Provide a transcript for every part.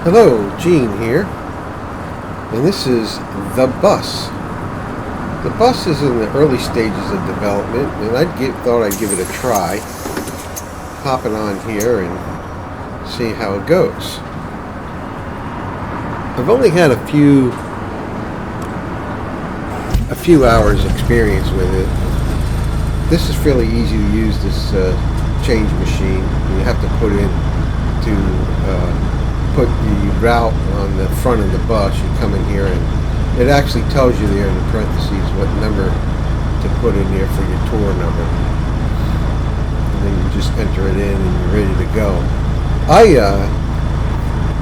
Hello, Gene here, and this is the bus. The bus is in the early stages of development, and thought I'd give it a try, pop it on here and see how it goes. I've only had a few hours experience with it. This is fairly easy to use, this change machine. You have to put the route on the front of the bus. You come in here and it actually tells you there in the parentheses what number to put in there for your tour number. And then you just enter it in and you're ready to go.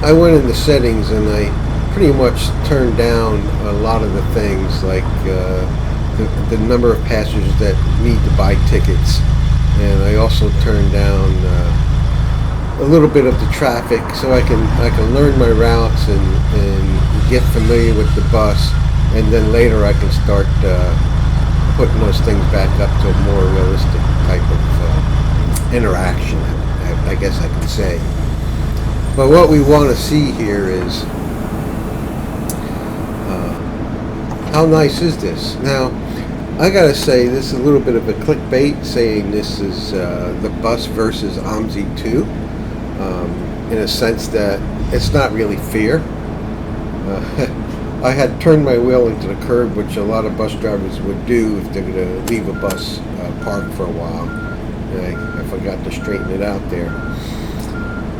I went in the settings and I pretty much turned down a lot of the things like the number of passengers that need to buy tickets, and I also turned down a little bit of the traffic so I can learn my routes and get familiar with the bus, and then later I can start putting those things back up to a more realistic type of interaction, I guess I can say. But what we want to see here is how nice is this? Now, I gotta say, this is a little bit of a clickbait saying this is the bus versus OMSI 2, in a sense that it's not really fair. I had turned my wheel into the curb, which a lot of bus drivers would do if they're gonna leave a bus parked for a while. I forgot to straighten it out there.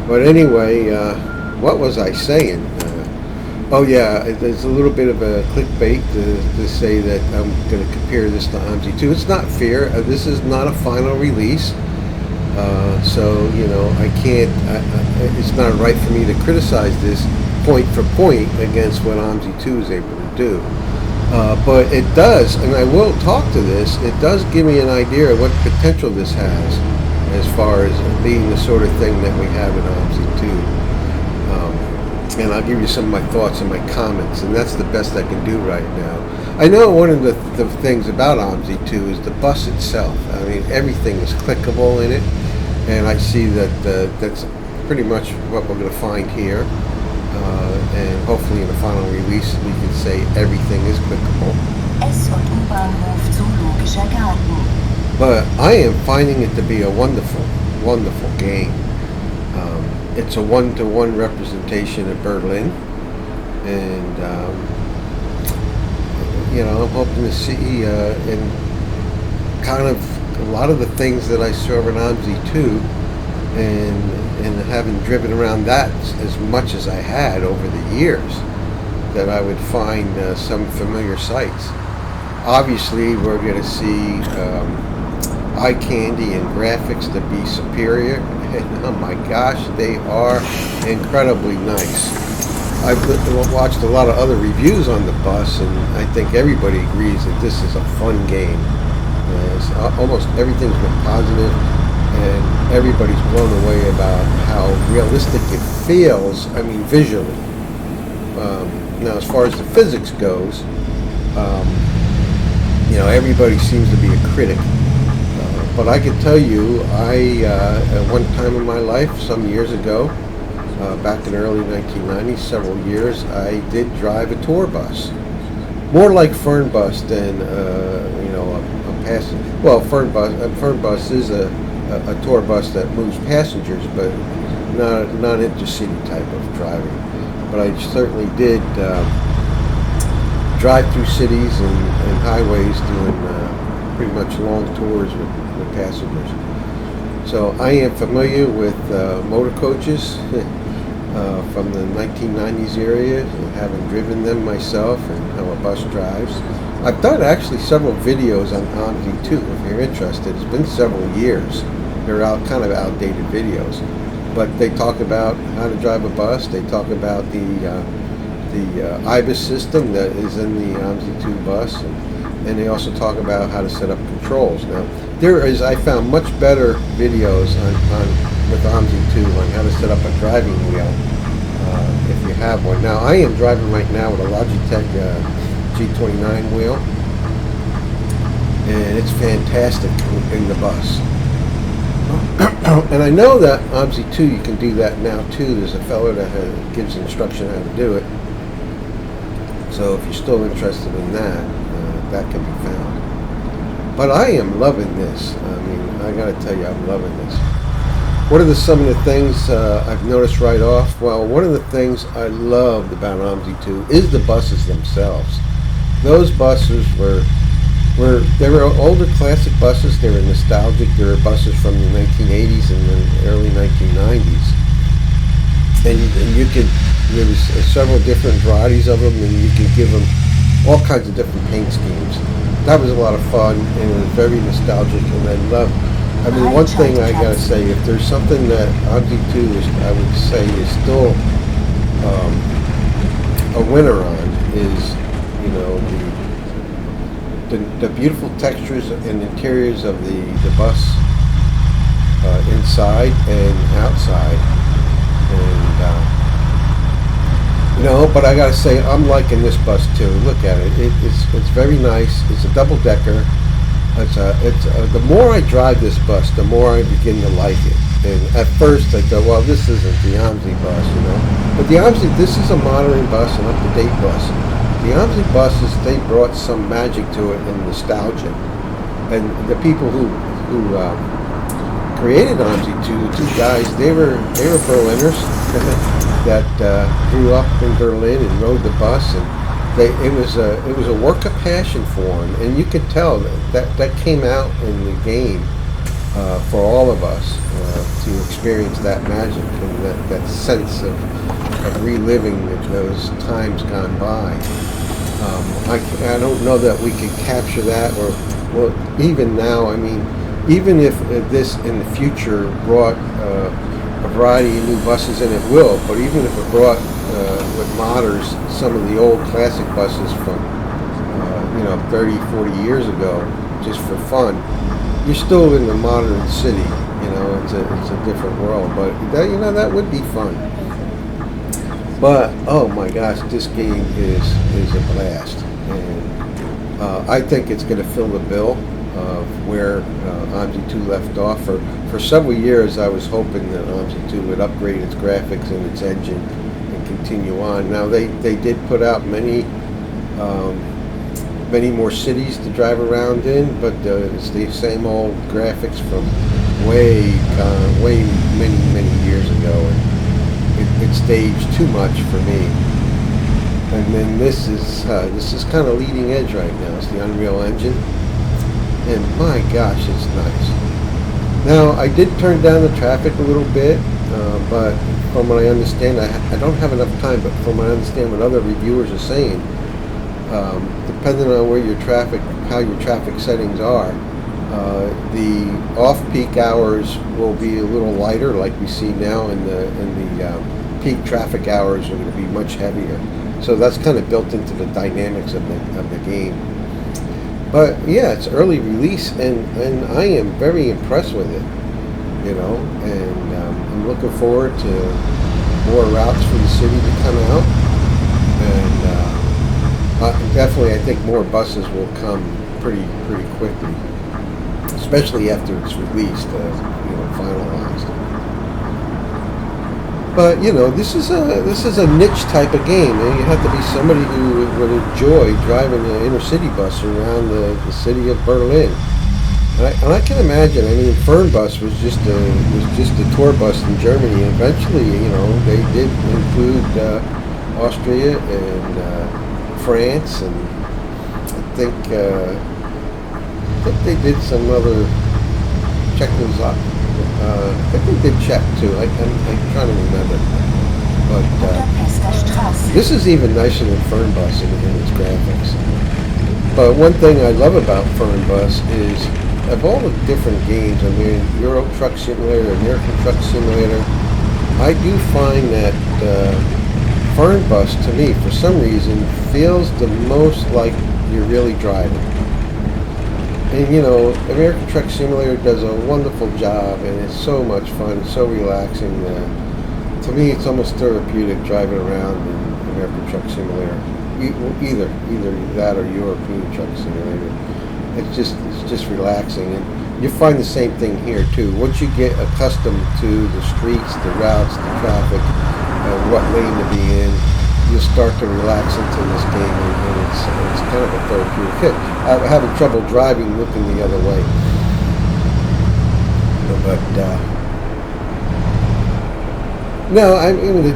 But anyway, what was I saying? Oh yeah, there's a little bit of a clickbait to say that I'm going to compare this to OMSI 2. It's not fair. This is not a final release, so you know I can't. It's not right for me to criticize this point for point against what OMSI 2 is able to do. But it does, and I will talk to this. It does give me an idea of what potential this has, as far as being the sort of thing that we have in OMSI 2. And I'll give you some of my thoughts and my comments, and that's the best I can do right now. I know one of the things about OMSI 2 is the bus itself. I mean, everything is clickable in it, and I see that that's pretty much what we're going to find here. And hopefully in the final release we can say everything is clickable. But I am finding it to be a wonderful, wonderful game. It's a one-to-one representation of Berlin, and you know, I'm hoping to see in kind of a lot of the things that I saw in OMSI 2, and having driven around that as much as I had over the years, that I would find some familiar sights. Obviously, we're going to see eye candy and graphics to be superior. And oh my gosh, they are incredibly nice. I've watched a lot of other reviews on the bus, and I think everybody agrees that this is a fun game. Almost everything's been positive, and everybody's blown away about how realistic it feels, I mean visually. Now as far as the physics goes, you know, everybody seems to be a critic. But I can tell you, at one time in my life, some years ago, back in the early 1990s, several years, I did drive a tour bus. More like Fern Bus than, you know, a passenger. Well, Fern Bus is a tour bus that moves passengers, but not intercity type of driving. But I certainly did drive through cities and highways doing pretty much long tours with passengers. So I am familiar with motor coaches from the 1990s area, having driven them myself, and how a bus drives. I've done actually several videos on OMSI 2 if you're interested. It's been several years. They're kind of outdated videos, but they talk about how to drive a bus. They talk about the IBIS system that is in the OMSI 2 bus, and they also talk about how to set up controls. Now, I found much better videos with OMSI 2 on how to set up a driving wheel, if you have one. Now, I am driving right now with a Logitech G29 wheel, and it's fantastic in the bus. And I know that OMSI 2, you can do that now too. There's a fellow that gives instruction how to do it. So if you're still interested in that, that can be found. But I am loving this. I mean, I gotta tell you, I'm loving this. What are some of the things I've noticed right off? Well, one of the things I loved about OMSI 2 is the buses themselves. Those buses they were older classic buses. They were nostalgic. They were buses from the 1980s and the early 1990s. And there was several different varieties of them, and you could give them all kinds of different paint schemes. That was a lot of fun, and it was very nostalgic, and I loved. I mean, one thing I gotta say, if there's something that OMSI 2 is, I would say, is still a winner on, is, you know, the beautiful textures and interiors of the bus inside and outside, and you know. But I gotta say, I'm liking this bus too. Look at it. It's very nice. It's a double decker. The more I drive this bus, the more I begin to like it. And at first I thought, well, this isn't the OMSI bus, you know. But the OMSI, this is a modern bus, an up-to-date bus. The OMSI buses, they brought some magic to it and nostalgia. And the people who created OMSI 2, the two guys, they were Berliners that grew up in Berlin and rode the bus, and it was a work of passion for them, and you could tell that came out in the game for all of us to experience that magic and that sense of reliving those times gone by. I don't know that we could capture that, or well, even now. I mean, even if this in the future brought a variety of new buses, and it will, but even if it brought with modders some of the old classic buses from 30, 40 years ago, just for fun, you're still in the modern city. You know, it's a different world, but that would be fun. But oh my gosh, this game is a blast, and I think it's going to fill the bill of where OMSI 2 left off. For several years, I was hoping that OMSI 2 would upgrade its graphics and its engine and continue on. Now they did put out many more cities to drive around in, but it's the same old graphics from way many years ago, and it staged too much for me. And then this is kind of leading edge right now. It's the Unreal Engine, and my gosh, it's nice. Now I did turn down the traffic a little bit, but from what I understand, I don't have enough time, but from what I understand what other reviewers are saying, depending on where how your traffic settings are, the off-peak hours will be a little lighter, like we see now, and the peak traffic hours are going to be much heavier. So that's kind of built into the dynamics of the game. But yeah, it's early release, and I am very impressed with it, you know, and I'm looking forward to more routes for the city to come out, and definitely I think more buses will come pretty quickly, especially after it's released, finalized. But this is a niche type of game, and you have to be somebody who would enjoy driving an inner city bus around the city of Berlin. And I can imagine. I mean, Fernbus was just a tour bus in Germany. And eventually, they did include Austria and France, and I think they did some other Czechoslovakia. I think they did Czech too. I'm trying to remember. But this is even nicer than Fernbus in its graphics. But one thing I love about Fernbus is, of all the different games, I mean, Euro Truck Simulator, American Truck Simulator, I do find that Fernbus, to me, for some reason, feels the most like you're really driving. And American Truck Simulator does a wonderful job, and it's so much fun, it's so relaxing. To me, it's almost therapeutic driving around in American Truck Simulator. Either that or European Truck Simulator. It's just relaxing. And You find the same thing here too. Once you get accustomed to the streets, the routes, the traffic, what lane to be in, you start to relax into this game, and it's kind of a therapeutic hit. I'm having trouble driving, looking the other way, but no, I mean the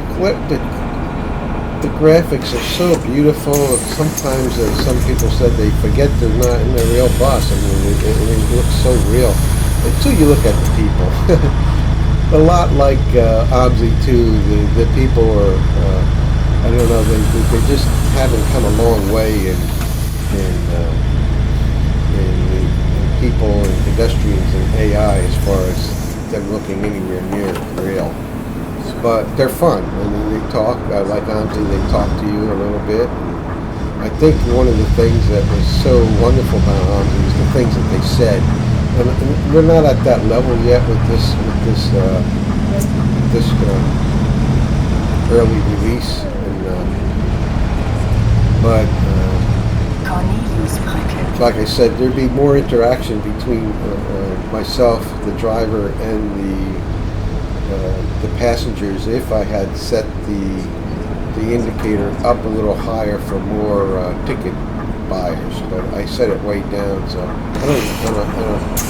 graphics are so beautiful. Sometimes some people said they forget they're not in a real bus. I mean, it looks so real until you look at the people. A lot like OMSI too. The people are, I don't know, they just haven't come a long way in people and pedestrians and AI as far as them looking anywhere near real. But they're fun. I mean, they talk, like OMSI, they talk to you a little bit. I think one of the things that was so wonderful about OMSI was the things that they said. And we're not at that level yet with this early release. But like I said, there'd be more interaction between myself, the driver, and the passengers if I had set the indicator up a little higher for more ticket buyers, but I set it way down, so I don't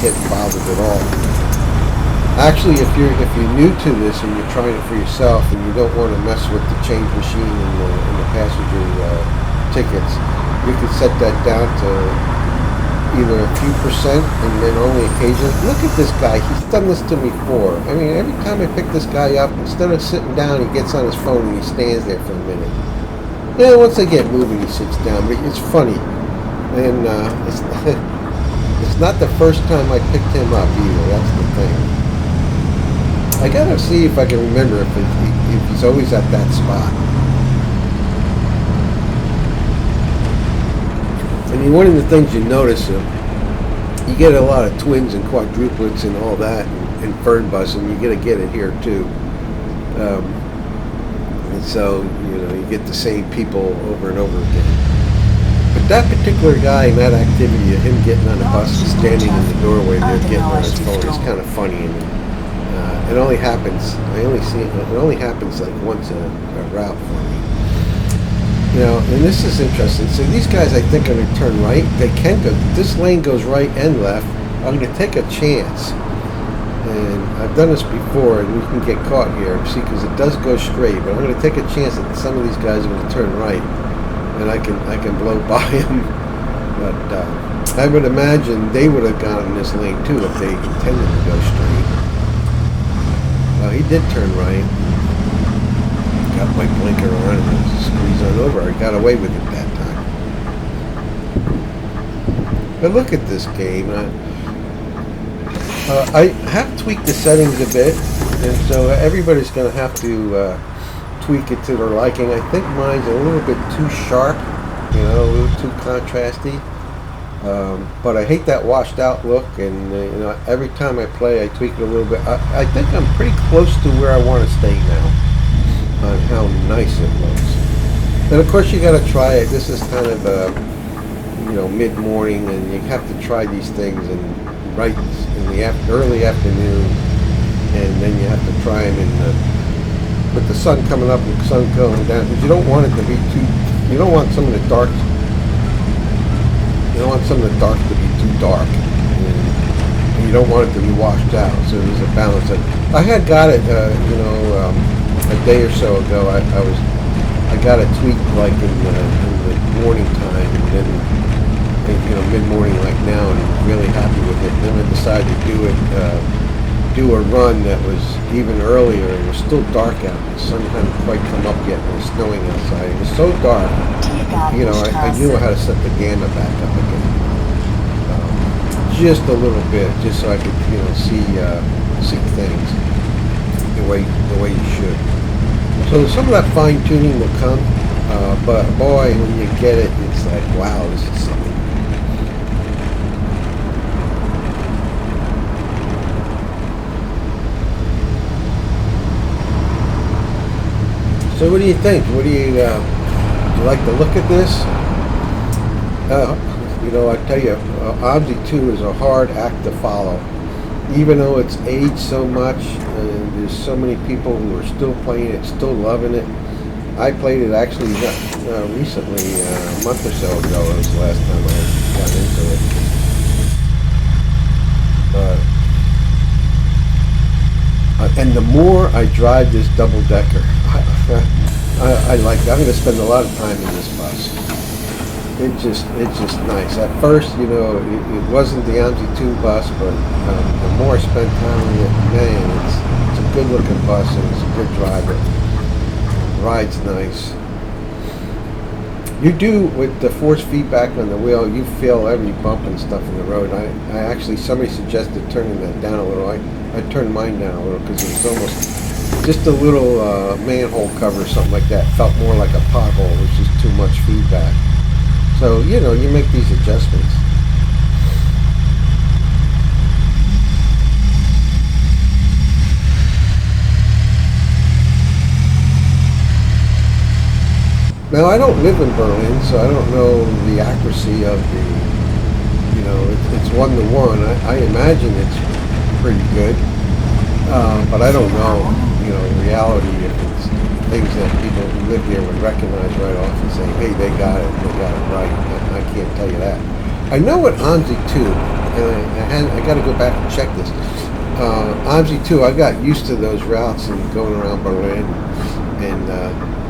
get bothered at all. Actually, if you're new to this and you're trying it for yourself and you don't want to mess with the change machine and the passenger tickets, you can set that down to either a few percent and then only occasionally. Look at this guy, he's done this to me before. I mean, every time I pick this guy up, instead of sitting down, he gets on his phone and he stands there for a minute. Yeah, once I get moving, he sits down, but it's funny. And it's not the first time I picked him up either, that's the thing. I gotta see if I can remember if he's always at that spot. I mean, one of the things you notice, you get a lot of twins and quadruplets and all that in Fernbus, and you gotta get it here too. And so, you get the same people over and over again. But that particular guy in that activity of him getting on the bus and standing in the doorway there getting on his phone is kind of funny. And it only happens, I only see it, it only happens like once a route for me. And this is interesting. So these guys, I think, are going to turn right. They can go, this lane goes right and left. I'm going to take a chance. And I've done this before, and we can get caught here, see, because it does go straight. But I'm going to take a chance that some of these guys are going to turn right, and I can blow by them. But I would imagine they would have gone in this lane too if they intended to go straight. Well, he did turn right. Got my blinker on and squeezed on over. I got away with it that time. But look at this game. I have tweaked the settings a bit, and so everybody's going to have to tweak it to their liking. I think mine's a little bit too sharp, a little too contrasty. But I hate that washed out look, and every time I play I tweak it a little bit. I think I'm pretty close to where I want to stay now on how nice it looks. And of course you got to try it. This is kind of mid-morning, and you have to try these things right in the early afternoon, and then you have to try them with the sun coming up and the sun going down, because you don't want it to be you don't want some of the dark. You don't want some of the dark to be too dark, and you don't want it to be washed out. So there's a balance. I had got it, a day or so ago. I got it tweaked like in the morning time, and then mid-morning like now, and I'm really happy with it. And then I decided to do a run that was even earlier. It was still dark out. The sun hadn't quite come up yet. It was snowing outside. It was so dark. I knew how to set the gamma back up again, just a little bit, just so I could, see things the way you should. So some of that fine tuning will come, but boy, when you get it, it's like, wow, this is something. So what do you think? What do you like the look at this? You know, I tell you, OMSI 2 is a hard act to follow. Even though it's aged so much, and there's so many people who are still playing it, still loving it. I played it actually recently, a month or so ago. It was the last time I got into it. And the more I drive this double decker, I like it. I'm going to spend a lot of time in this bus. It's just nice. At first, you know, it wasn't the OMSI 2 bus, but the more I spent time with it, man, it's a good looking bus and it's a good driver. Ride's nice. You do, with the force feedback on the wheel, you feel every bump and stuff in the road. I actually, somebody suggested turning that down a little. I turned mine down a little because it was almost just a little manhole cover or something like that. Felt more like a pothole, which is too much feedback. So, you know, you make these adjustments. Now, I don't live in Berlin, so I don't know the accuracy of the, you know, it's 1-to-1. I imagine it's pretty good, but I don't know, you know, in reality, if it's things that people who live here would recognize right off and say, hey, they got it right. I can't tell you that. I know what OMSI 2, and I got to go back and check this. OMSI 2, I got used to those routes and going around Berlin, and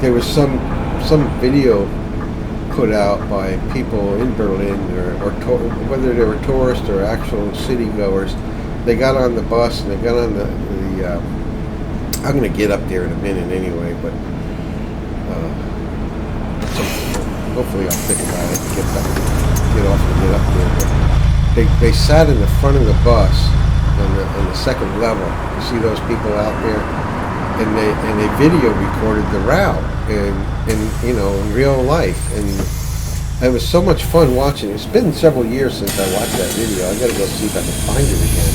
there was some video put out by people in Berlin, or whether they were tourists or actual city goers. They got on the bus and they got on the I'm going to get up there in a minute anyway, but so hopefully I'll think about it and get off and get up there. But they sat in the front of the bus on the second level. You see those people out there, and they video recorded the route and you know, in real life, and it was so much fun watching. It's been several years since I watched that video. I got to go see if I can find it again.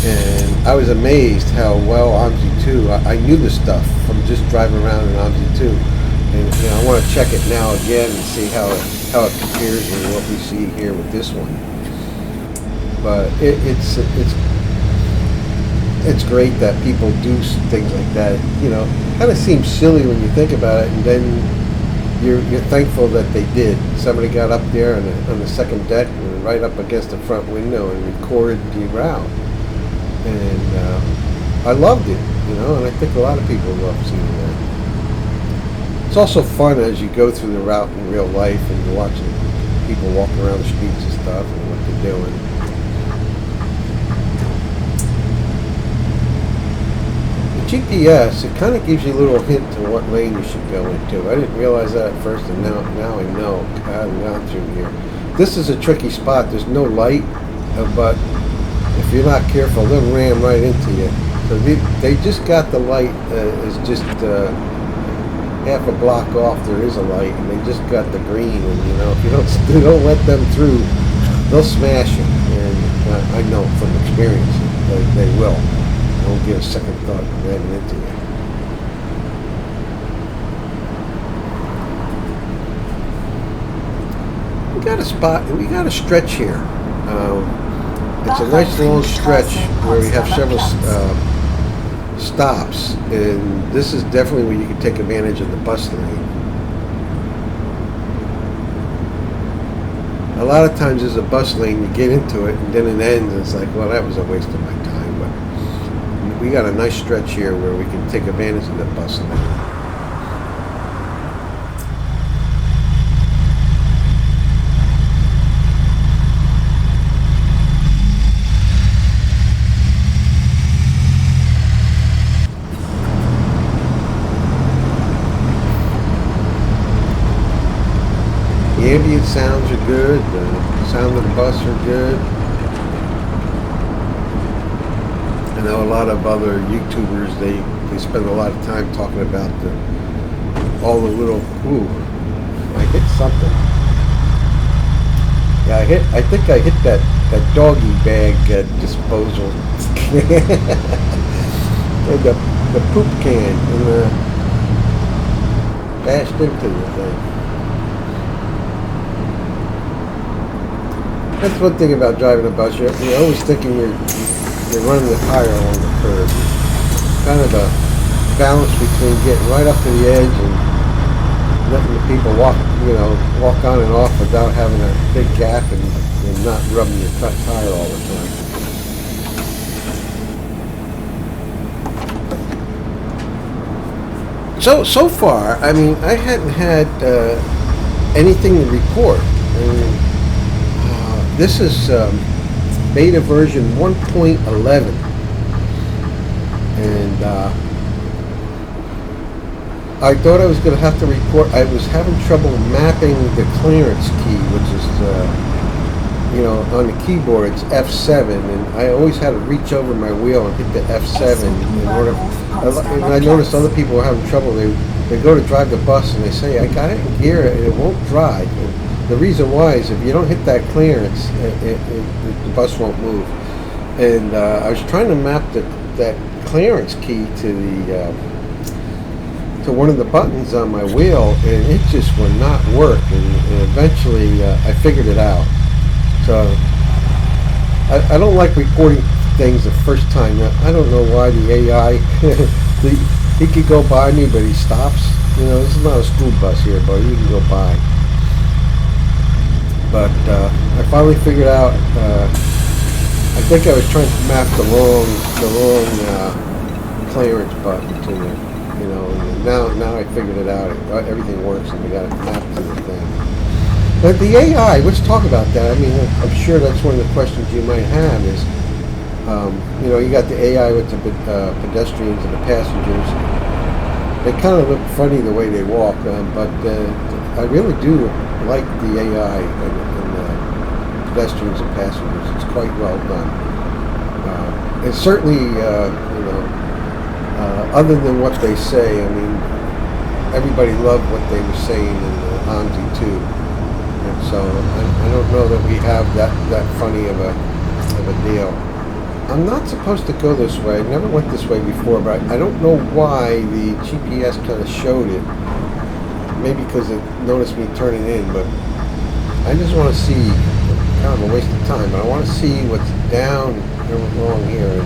And I was amazed how well OMSI 2, I knew the stuff from just driving around in OMSI 2. And you know, I want to check it now again and see how it compares with what we see here with this one. But it's great that people do things like that. You know, kind of seems silly when you think about it, and then you're thankful that they did. Somebody got up there on the second deck and right up against the front window and recorded the route. And I loved it, you know, and I think a lot of people love seeing that. It's also fun as you go through the route in real life and you're watching people walk around the streets and stuff and what they're doing. The GPS, it kind of gives you a little hint to what lane you should go into. I didn't realize that at first, and now I know. I've gone through here. This is a tricky spot. There's no light, but if you're not careful, they'll ram right into you. So they just got the light, is just half a block off. There is a light, and they just got the green. And you know, if you don't let them through, they'll smash you. And I know from experience they will. They won't give a second thought ramming into you. We got a stretch here. It's a nice long stretch where we have several stops, and this is definitely where you can take advantage of the bus lane. A lot of times there's a bus lane, you get into it, and then it ends, and it's like, well, that was a waste of my time. But we got a nice stretch here where we can take advantage of the bus lane. The ambient sounds are good, the sound of the bus are good. I know a lot of other YouTubers, they spend a lot of time talking about all the little, ooh, I hit something. Yeah, I think I hit that doggy bag disposal. the poop can, and bashed into the thing. That's one thing about driving a bus. You're always thinking you're running the tire along the curb. Kind of a balance between getting right up to the edge and letting the people walk on and off without having a big gap and not rubbing your tire all the time. So far, I mean, I hadn't had anything to report. I mean, this is beta version 1.11, and I thought I was going to have to report. I was having trouble mapping the clearance key, which is, on the keyboard it's F7, and I always had to reach over my wheel and hit the F7 in order. And I noticed other people were having trouble. They go to drive the bus and they say, I got it in gear and it won't drive. And the reason why is if you don't hit that clearance, the bus won't move. And I was trying to map that clearance key to one of the buttons on my wheel, and it just would not work. And eventually, I figured it out. So I don't like reporting things the first time. I don't know why the AI. He could go by me, but he stops. This is not a school bus here, but you can go by. But I finally figured out. I think I was trying to map the wrong clearance button to it. And now I figured it out. Everything works, and we got it mapped to the thing. But the AI, let's talk about that. I mean, I'm sure that's one of the questions you might have is, you got the AI with the pedestrians and the passengers. They kind of look funny the way they walk, but I really do like the AI and pedestrians and passengers. It's quite well done. It's certainly, other than what they say, I mean, everybody loved what they were saying in OMSI 2. And so I don't know that we have that funny of a deal. I'm not supposed to go this way. I never went this way before, but I don't know why the GPS kind of showed it. Maybe because it noticed me turning in, but I just want to see, kind of a waste of time, but I want to see what's down along here.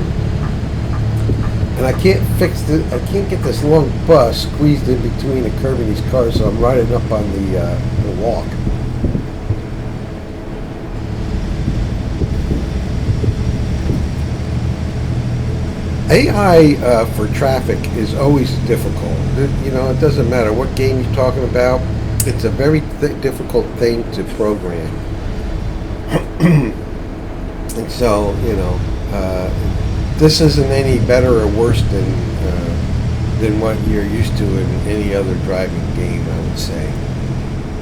And I can't I can't get this long bus squeezed in between the curb and these cars, so I'm riding up on the walk. AI for traffic is always difficult. It doesn't matter what game you're talking about. It's a very difficult thing to program. And so, this isn't any better or worse than what you're used to in any other driving game, I would say.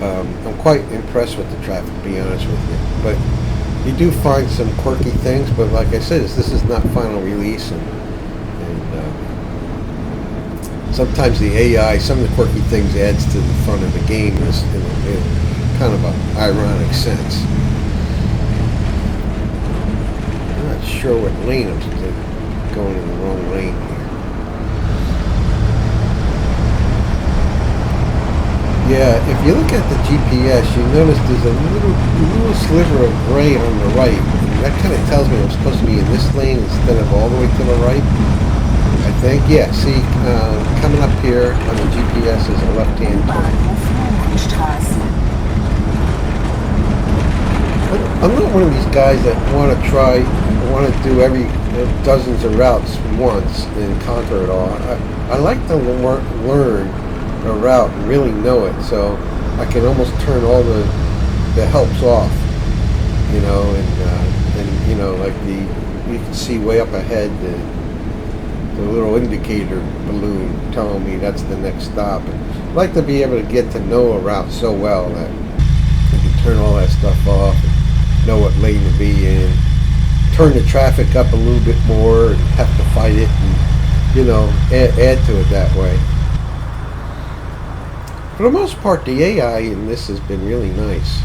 I'm quite impressed with the traffic, to be honest with you. But you do find some quirky things, but like I said, this is not final release, and sometimes the AI, some of the quirky things adds to the fun of the game in kind of an ironic sense. I'm not sure what lane I'm going in the wrong lane here. Yeah, if you look at the GPS, you notice there's a little sliver of gray on the right. And that kind of tells me I'm supposed to be in this lane instead of all the way to the right. I think, yeah, see, coming up here on the GPS is a left-hand turn. I'm not one of these guys that want to do every dozens of routes once and conquer it all. I like to learn a route and really know it, so I can almost turn all the helps off, and like you can see way up ahead the little indicator balloon telling me that's the next stop. And I like to be able to get to know a route so well that I can turn all that stuff off and know what lane to be in, turn the traffic up a little bit more and have to fight it and, add to it that way. For the most part, the AI in this has been really nice.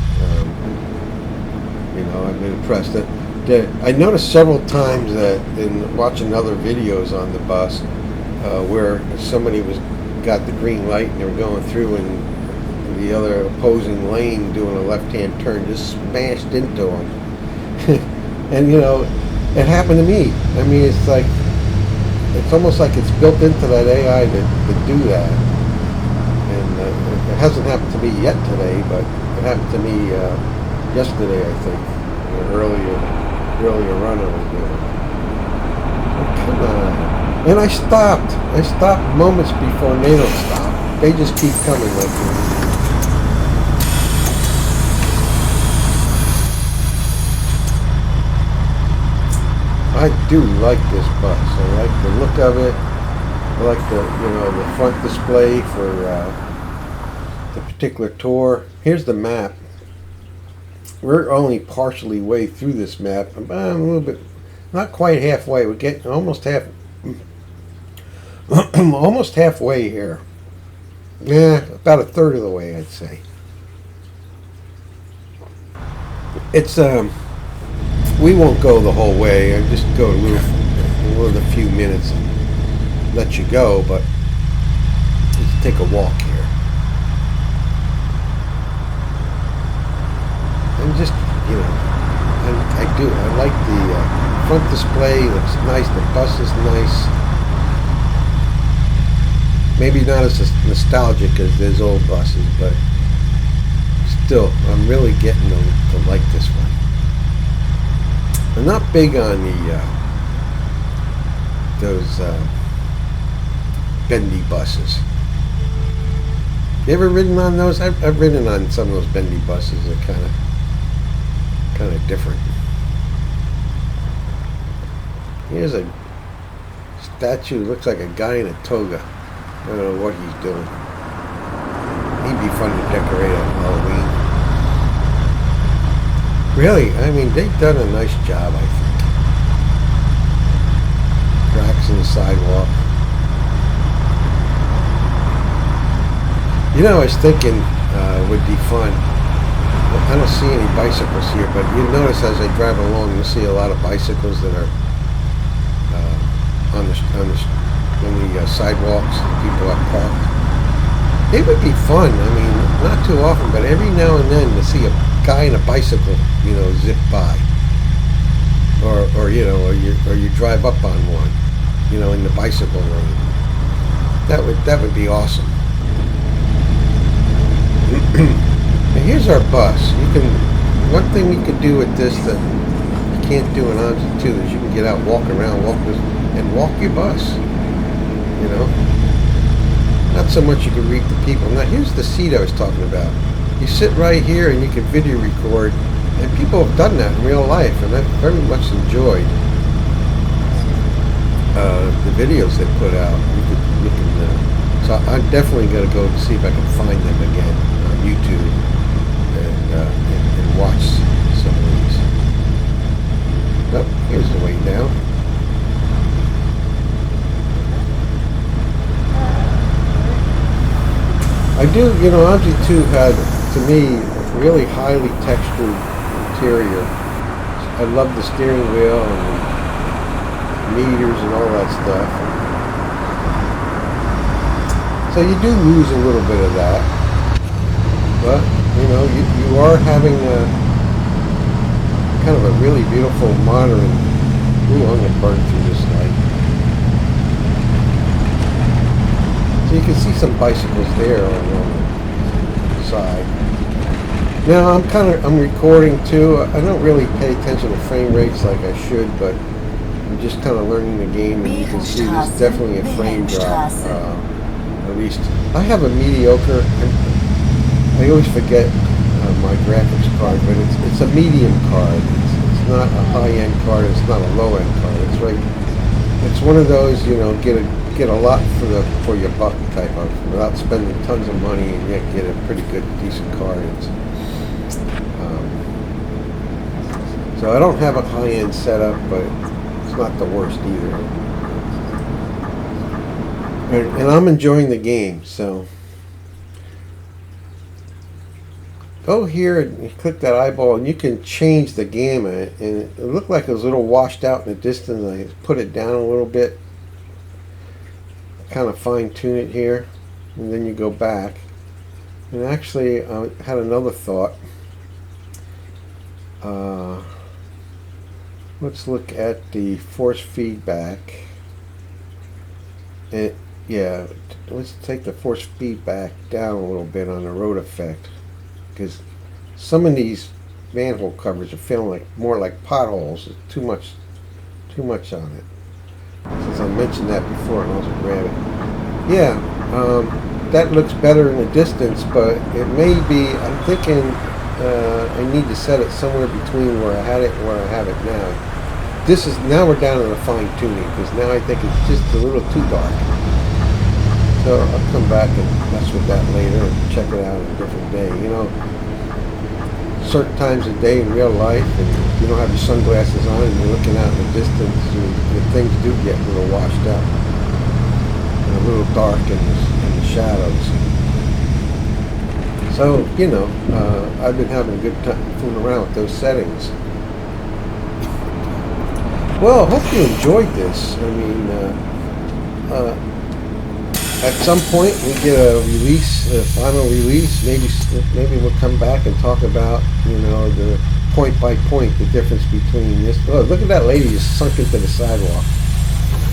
I've been impressed. I noticed several times that in watching other videos on the bus where somebody got the green light and they were going through and the other opposing lane doing a left-hand turn just smashed into them. And you know, it happened to me. I mean, it's almost like it's built into that AI to do that. And it hasn't happened to me yet today, but it happened to me yesterday, I think. Earlier run I was doing. Oh, come on. And I stopped. I stopped moments before they don't stop. They just keep coming like this. I do like this bus. I like the look of it. I like the front display for the particular tour. Here's the map. We're only partially way through this map. About a little bit, not quite halfway. We're getting almost almost halfway here. Yeah, about a third of the way, I'd say. It's we won't go the whole way. I just go a few minutes and let you go, but let's take a walk here. And just, I like the front display. Looks nice. The bus is nice. Maybe not as nostalgic as those old buses, but still, I'm really getting to like this one. I'm not big on those bendy buses. You ever ridden on those? I've ridden on some of those bendy buses. They're kind of different. Here's a statue. Looks like a guy in a toga. I don't know what he's doing. He'd be fun to decorate on Halloween. Really, I mean, they've done a nice job, I think. Cracks in the sidewalk. You know, I was thinking would be fun. I don't see any bicycles here, but you notice as I drive along, you'll see a lot of bicycles that are on the sidewalks. People are parked. It would be fun. I mean, not too often, but every now and then to see a guy in a bicycle, zip by, or you drive up on one, in the bicycle lane. That would be awesome. And here's our bus. One thing you could do with this that you can't do in OMSI 2 is you can get out, walk around, walk your bus. Not so much you can read the people. Now here's the seat I was talking about. You sit right here and you can video record, and people have done that in real life, and I've very much enjoyed the videos they put out. So I'm definitely going to go see if I can find them again on YouTube and watch some of these. Oh, here's the way down. I do, OMSI 2 had, to me, really highly textured interior. I love the steering wheel and the meters and all that stuff. So you do lose a little bit of that. But, you are having kind of a really beautiful modern... Ooh, I'm going to burn through this light. So you can see some bicycles there on the side. Now I'm recording too. I don't really pay attention to frame rates like I should, but I'm just kind of learning the game, and you can see there's definitely a frame drop. At least I have a mediocre. I always forget my graphics card, but it's a medium card. It's not a high-end card. It's not a low-end card. It's right. It's one of those, get a lot for your buck type of, without spending tons of money, and yet get a pretty good, decent card. So I don't have a high-end setup, but it's not the worst either. And I'm enjoying the game, so go here and you click that eyeball, and you can change the gamut. And it looked like it was a little washed out in the distance. I put it down a little bit, kind of fine tune it here, and then you go back. And actually I had another thought. Let's look at the force feedback. Yeah, let's take the force feedback down a little bit on the road effect, because some of these manhole covers are feeling like more like potholes. It's too much on it. Since I mentioned that before, and I'll just grab it. Yeah, that looks better in the distance, but it may be. I'm thinking I need to set it somewhere between where I had it and where I have it now. This is now we're down to the fine tuning, because now I think it's just a little too dark. So I'll come back and mess with that later and check it out on a different day. You know, certain times of day in real life, and you don't have your sunglasses on and you're looking out in the distance, the things do get a little washed out and a little dark in the shadows. So, you know, I've been having a good time fooling around with those settings. Well, I hope you enjoyed this. I mean, at some point we get a final release. Maybe we'll come back and talk about, you know, the point by point, the difference between this. Oh, look at that lady just sunk into the sidewalk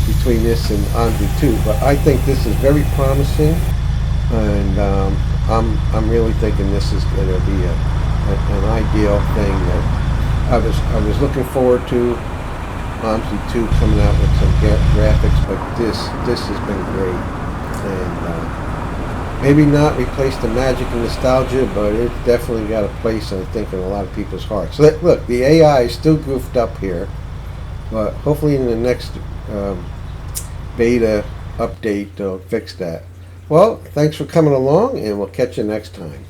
between this and OMSI 2. But I think this is very promising, and I'm really thinking this is going to be an ideal thing that I was looking forward to. OMSI 2 coming out with some graphics, but this has been great. And maybe not replace the magic and nostalgia, but it's definitely got a place, I think, in a lot of people's hearts. So look, the AI is still goofed up here, but hopefully in the next beta update they'll fix that. Well, thanks for coming along, and we'll catch you next time.